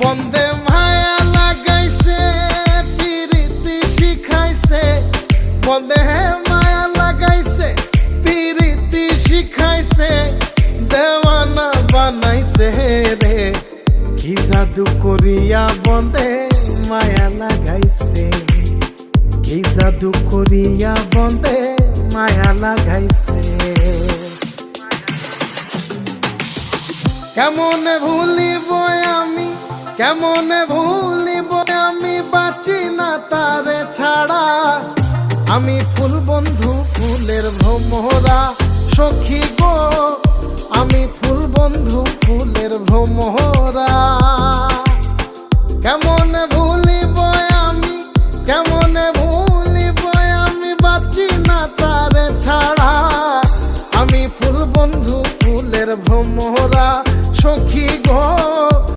বন্দে মায়া লাগাইছে পিরিতি শিখাইছে, বন্দে মায়া লাগাইছে পিরিতি শিখাইছে, দেওয়ানা বানাইছে রে। কি জাদু করিয়া বন্দে মায়া লাগাইছে, কি জাদু করিয়া বন্দে মায়া লাগাইছে। কেমনে ভুলিব আমি, কেমনে ভুলিব আমি, বাঁচি না তারে ছাড়া। আমি ফুল বন্ধু ফুলের ভ্রমরা সখী গো, আমি ফুল বন্ধু ফুলের ভ্রমরা। কেমনে ভুলিব আমি, কেমনে ভুলিব আমি, বাঁচি না তারে ছাড়া। আমি ফুল বন্ধু ফুলের ভ্রমরা সখী গো।